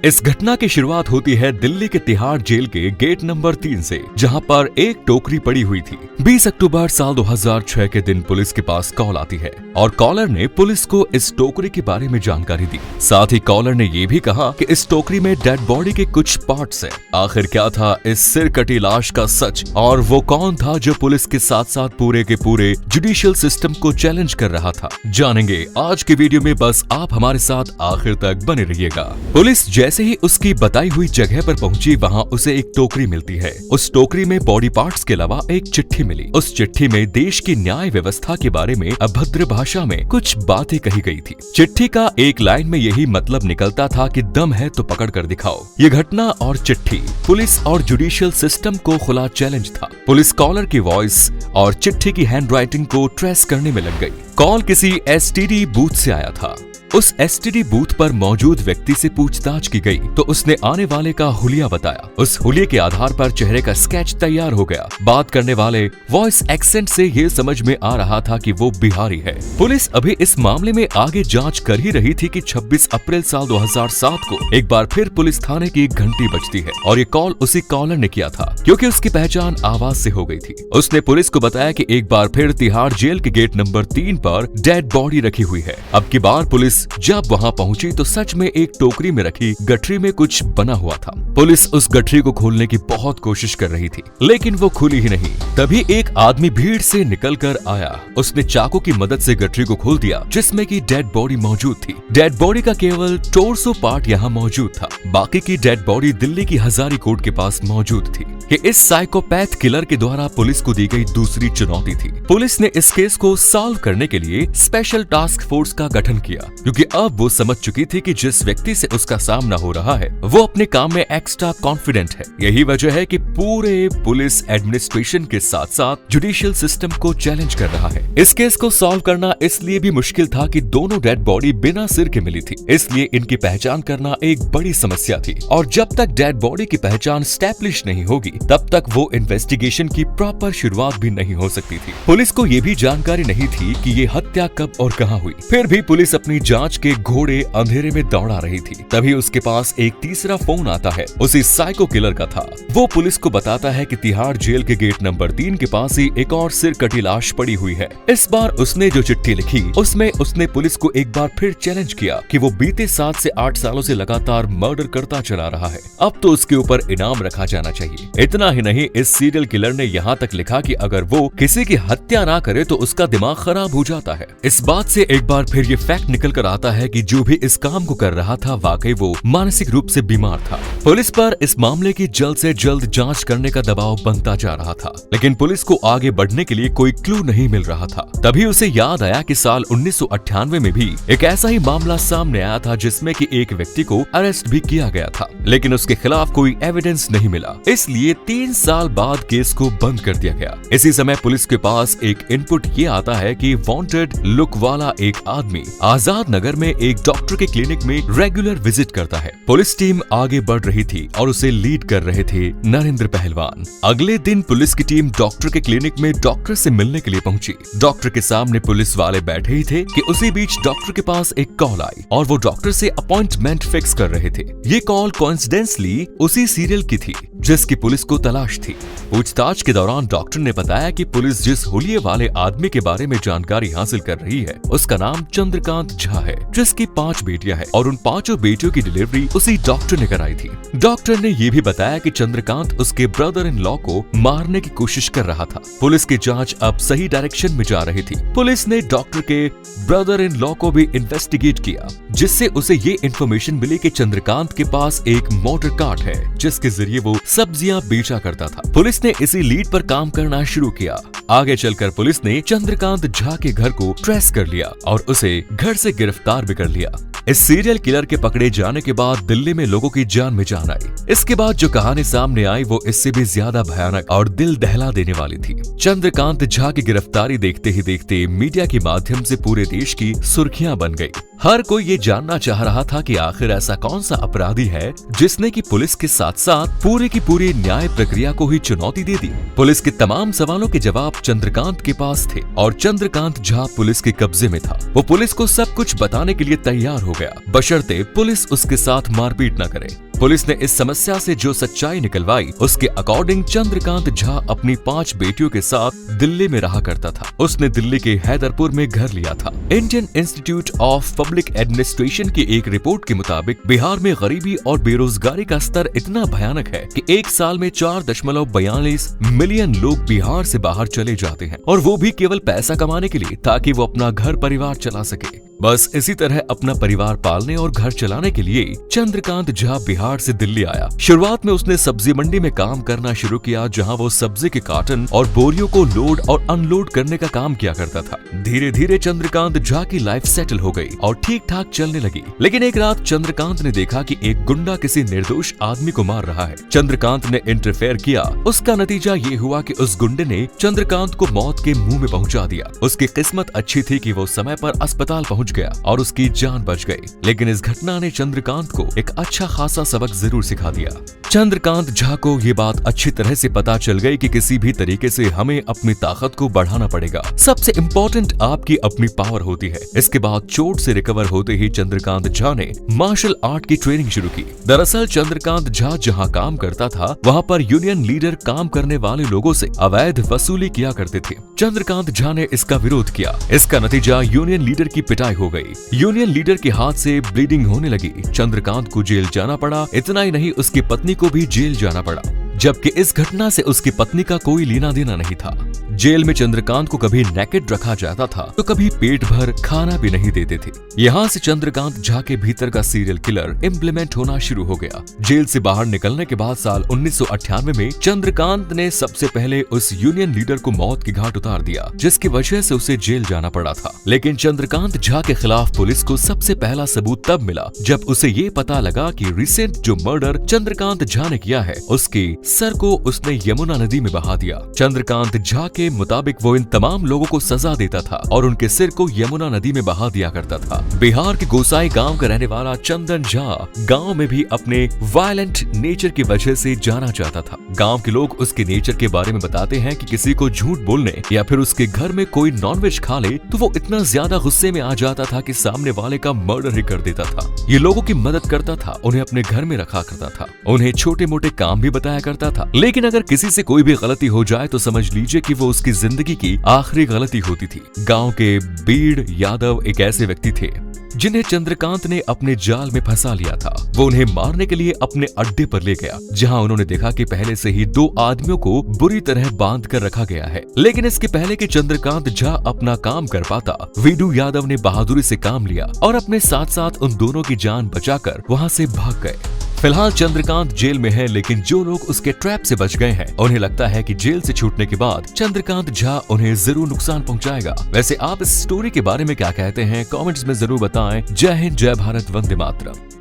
इस घटना की शुरुआत होती है दिल्ली के तिहाड़ जेल के गेट नंबर 3 से, जहां पर एक टोकरी पड़ी हुई थी। 20 अक्टूबर साल 2006 के दिन पुलिस के पास कॉल आती है और कॉलर ने पुलिस को इस टोकरी के बारे में जानकारी दी। साथ ही कॉलर ने ये भी कहा कि इस टोकरी में डेड बॉडी के कुछ पार्ट्स हैं। आखिर क्या था इस सिर कटी लाश का सच, और वो कौन था जो पुलिस के साथ साथ पूरे के पूरे जुडिशियल सिस्टम को चैलेंज कर रहा था, जानेंगे आज के वीडियो में। बस आप हमारे साथ आखिर तक बने रहिएगा। पुलिस जैसे ही उसकी बताई हुई जगह पर पहुंची, वहां उसे एक टोकरी मिलती है। उस टोकरी में बॉडी पार्ट्स के अलावा एक चिट्ठी मिली। उस चिट्ठी में देश की न्याय व्यवस्था के बारे में अभद्र भाषा में कुछ बातें कही गई थी। चिट्ठी का एक लाइन में यही मतलब निकलता था कि दम है तो पकड़ कर दिखाओ। ये घटना और चिट्ठी पुलिस और जुडिशियल सिस्टम को खुला चैलेंज था। पुलिस कॉलर की वॉइस और चिट्ठी की हैंडराइटिंग को ट्रेस करने में लग गई। कॉल किसी एसटीडी बूथ से आया था। उस एसटीडी बूथ पर मौजूद व्यक्ति से पूछताछ की गई तो उसने आने वाले का हुलिया बताया। उस हुलिये के आधार पर चेहरे का स्केच तैयार हो गया। बात करने वाले वॉइस एक्सेंट से ये समझ में आ रहा था कि वो बिहारी है। पुलिस अभी इस मामले में आगे जांच कर ही रही थी कि 26 अप्रैल साल 2007 को एक बार फिर पुलिस थाने की घंटी बजती है और ये कॉल उसी कॉलर ने किया था, क्योंकि उसकी पहचान आवाज से हो गई थी। उसने पुलिस को बताया कि एक बार फिर तिहाड़ जेल के गेट नंबर 3 पर डेड बॉडी रखी हुई है। अब की बार पुलिस जब वहां पहुंची तो सच में एक टोकरी में रखी गठरी में कुछ बना हुआ था। पुलिस उस गठरी को खोलने की बहुत कोशिश कर रही थी, लेकिन वो खुली ही नहीं। तभी एक आदमी भीड़ से निकलकर आया। उसने चाकू की मदद से गठरी को खोल दिया, जिसमें की डेड बॉडी मौजूद थी। डेड बॉडी का केवल टोर्सो पार्ट यहाँ मौजूद था। बाकी की डेड बॉडी दिल्ली की हजारी कोर्ट के पास मौजूद थी। कि इस साइकोपैथ किलर के द्वारा पुलिस को दी गई दूसरी चुनौती थी। पुलिस ने इस केस को सॉल्व करने के लिए स्पेशल टास्क फोर्स का गठन किया, क्योंकि अब वो समझ चुकी थी कि जिस व्यक्ति से उसका सामना हो रहा है वो अपने काम में एक्स्ट्रा कॉन्फिडेंट है। यही वजह है कि पूरे पुलिस एडमिनिस्ट्रेशन के साथ साथ जुडिशियल सिस्टम को चैलेंज कर रहा है। इस केस को सॉल्व करना इसलिए भी मुश्किल था कि दोनों डेड बॉडी बिना सिर के मिली थी, इसलिए इनकी पहचान करना एक बड़ी समस्या थी। और जब तक डेड बॉडी की पहचान स्टैब्लिश नहीं होगी तब तक वो इन्वेस्टिगेशन की प्रॉपर शुरुआत भी नहीं हो सकती थी। पुलिस को ये भी जानकारी नहीं थी कि ये हत्या कब और कहाँ हुई। फिर भी पुलिस अपनी जांच के घोड़े अंधेरे में दौड़ा रही थी। तभी उसके पास एक तीसरा फोन आता है, उसी साइको किलर का था। वो पुलिस को बताता है कि तिहाड़ जेल के गेट नंबर 3 के पास ही एक और सिर कटी लाश पड़ी हुई है। इस बार उसने जो चिट्ठी लिखी उसमें उसने पुलिस को एक बार फिर चैलेंज किया कि वो बीते 7 से 8 सालों से लगातार मर्डर करता चला रहा है। अब तो उसके ऊपर इनाम रखा जाना चाहिए। इतना ही नहीं, इस सीरियल किलर ने यहाँ तक लिखा कि अगर वो किसी की हत्या ना करे तो उसका दिमाग खराब हो जाता है। इस बात से एक बार फिर ये फैक्ट निकल कर आता है कि जो भी इस काम को कर रहा था वाकई वो मानसिक रूप से बीमार था। पुलिस पर इस मामले की जल्द से जल्द जांच करने का दबाव बनता जा रहा था, लेकिन पुलिस को आगे बढ़ने के लिए कोई क्लू नहीं मिल रहा था। तभी उसे याद आया कि साल 1998 में भी एक ऐसा ही मामला सामने आया था, जिसमें कि एक व्यक्ति को अरेस्ट भी किया गया था, लेकिन उसके खिलाफ कोई एविडेंस नहीं मिला। इसलिए 3 साल बाद केस को बंद कर दिया गया। इसी समय पुलिस के पास एक इनपुट ये आता है कि वांटेड लुक वाला एक आदमी आजाद नगर में एक डॉक्टर के क्लिनिक में रेगुलर विजिट करता है। पुलिस टीम आगे बढ़ रही थी और उसे लीड कर रहे थे नरेंद्र पहलवान। अगले दिन पुलिस की टीम डॉक्टर के क्लिनिक में डॉक्टर से मिलने के लिए पहुंची। डॉक्टर के सामने पुलिस वाले बैठे ही थे कि उसी बीच डॉक्टर के पास एक कॉल आई और वो डॉक्टर से अपॉइंटमेंट फिक्स कर रहे थे। ये कॉल कोइंसिडेंटली उसी सीरियल की थी जिसकी पुलिस को तलाश थी। पूछताछ के दौरान डॉक्टर ने बताया कि पुलिस जिस हुलिये वाले आदमी के बारे में जानकारी हासिल कर रही है उसका नाम चंद्रकांत झा है, जिसकी 5 बेटियां हैं और उन 5 बेटियों की डिलीवरी उसी डॉक्टर ने कराई थी। डॉक्टर ने ये भी बताया कि चंद्रकांत उसके ब्रदर इन लॉ को मारने की कोशिश कर रहा था। पुलिस की जांच अब सही डायरेक्शन में जा रही थी। पुलिस ने डॉक्टर के ब्रदर इन लॉ को भी इन्वेस्टिगेट किया, जिससे उसे ये इन्फॉर्मेशन मिली कि चंद्रकांत के पास एक मोटर कार्ट है जिसके जरिए वो सब्जियां बेचा करता था। पुलिस ने इसी लीड पर काम करना शुरू किया। आगे चलकर पुलिस ने चंद्रकांत झा के घर को ट्रेस कर लिया और उसे घर से गिरफ्तार भी कर लिया। इस सीरियल किलर के पकड़े जाने के बाद दिल्ली में लोगों की जान में जान आई। इसके बाद जो कहानी सामने आई वो इससे भी ज्यादा भयानक और दिल दहला देने वाली थी। चंद्रकांत झा की गिरफ्तारी देखते ही देखते मीडिया के माध्यम से पूरे देश की सुर्खियां बन गई। हर कोई ये जानना चाह रहा था कि आखिर ऐसा कौन सा अपराधी है जिसने की पुलिस के साथ साथ पूरी की पूरी न्याय प्रक्रिया को ही चुनौती दे दी। पुलिस के तमाम सवालों के जवाब चंद्रकांत के पास थे और चंद्रकांत झा पुलिस के कब्जे में था। वो पुलिस को सब कुछ बताने के लिए तैयार हो गया, बशर्ते पुलिस उसके साथ मारपीट न करे। पुलिस ने इस समस्या से जो सच्चाई निकलवाई, उसके अकॉर्डिंग चंद्रकांत झा अपनी 5 बेटियों के साथ दिल्ली में रहा करता था। उसने दिल्ली के हैदरपुर में घर लिया था। Indian institute of public administration की एक रिपोर्ट के मुताबिक बिहार में गरीबी और बेरोजगारी का स्तर इतना भयानक है कि एक साल में 4.42 मिलियन लोग बिहार से बाहर चले जाते हैं, और वो भी केवल पैसा कमाने के लिए, ताकि वो अपना घर परिवार चला सके। बस इसी तरह अपना परिवार पालने और घर चलाने के लिए चंद्रकांत झा बिहार से दिल्ली आया। शुरुआत में उसने सब्जी मंडी में काम करना शुरू किया, जहां वो सब्जी के कार्टन और बोरियों को लोड और अनलोड करने का काम किया करता था। धीरे धीरे चंद्रकांत झा की लाइफ सेटल हो गई और ठीक ठाक चलने लगी। लेकिन एक रात चंद्रकांत ने देखा कि एक गुंडा किसी निर्दोष आदमी को मार रहा है। चंद्रकांत ने इंटरफेयर किया। उसका नतीजा ये हुआ कि उस गुंडे ने चंद्रकांत को मौत के मुंह में पहुंचा दिया। उसकी किस्मत अच्छी थी कि वो समय पर अस्पताल पहुंच गया और उसकी जान बच गई। लेकिन इस घटना ने चंद्रकांत को एक अच्छा खासा सबक जरूर सिखा दिया। चंद्रकांत झा को ये बात अच्छी तरह से पता चल गई कि किसी भी तरीके से हमें अपनी ताकत को बढ़ाना पड़ेगा। सबसे इम्पोर्टेंट आपकी अपनी पावर होती है। इसके बाद चोट से रिकवर होते ही चंद्रकांत झा ने मार्शल आर्ट की ट्रेनिंग शुरू की। दरअसल चंद्रकांत झा जहाँ काम करता था, वहाँ पर यूनियन लीडर काम करने वाले लोगों से अवैध वसूली किया करते थे। चंद्रकांत झा ने इसका विरोध किया। इसका नतीजा यूनियन लीडर की पिटाई हो गई। यूनियन लीडर के हाथ से ब्लीडिंग होने लगी। चंद्रकांत को जेल जाना पड़ा। इतना ही नहीं, उसकी पत्नी को भी जेल जाना पड़ा, जबकि इस घटना से उसकी पत्नी का कोई लेना देना नहीं था। जेल में चंद्रकांत को कभी नेकेड रखा जाता था तो कभी पेट भर खाना भी नहीं देते थे। यहाँ से चंद्रकांत झा के भीतर का सीरियल किलर इम्प्लीमेंट होना शुरू हो गया। जेल से बाहर निकलने के बाद साल 1998 में चंद्रकांत ने सबसे पहले उस यूनियन लीडर को मौत की घाट उतार दिया, जिसकी वजह से उसे जेल जाना पड़ा था। लेकिन चंद्रकांत झा के खिलाफ पुलिस को सबसे पहला सबूत तब मिला जब उसे ये पता लगा कि रिसेंट जो मर्डर चंद्रकांत झा ने किया है, उसके सर को उसने यमुना नदी में बहा दिया। चंद्रकांत झा के मुताबिक वो इन तमाम लोगों को सजा देता था और उनके सिर को यमुना नदी में बहा दिया करता था। बिहार के गोसाई गांव का रहने वाला चंदन झा गांव में भी अपने वायलेंट नेचर की वजह से जाना जाता था। गांव के लोग उसके नेचर के बारे में बताते हैं कि किसी को झूठ बोलने या फिर उसके घर में कोई नॉनवेज खा ले तो वो इतना ज्यादा गुस्से में आ जाता था कि सामने वाले का मर्डर ही कर देता था। ये लोगों की मदद करता था, उन्हें अपने घर में रखा करता था, उन्हें छोटे मोटे काम भी बताया करता था। लेकिन अगर किसी से कोई भी गलती हो जाए तो समझ लीजिए कि वो उसकी जिंदगी की आखिरी गलती होती थी। गांव के बीड़ यादव एक ऐसे व्यक्ति थे जिन्हें चंद्रकांत ने अपने जाल में फंसा लिया था। वो उन्हें मारने के लिए अपने अड्डे पर ले गया, जहां उन्होंने देखा कि पहले से ही 2 आदमियों को बुरी तरह बांध कर रखा गया है। लेकिन इसके पहले कि चंद्रकांत झा अपना काम कर पाता, वीडू यादव ने बहादुरी से काम लिया और अपने साथ साथ उन दोनों की जान बचाकर वहां से भाग गए। फिलहाल चंद्रकांत जेल में है, लेकिन जो लोग उसके ट्रैप से बच गए हैं उन्हें लगता है कि जेल से छूटने के बाद चंद्रकांत झा उन्हें जरूर नुकसान पहुंचाएगा। वैसे आप इस स्टोरी के बारे में क्या कहते हैं, कमेंट्स में जरूर बताएं। जय हिंद, जय भारत, वंदे मातरम।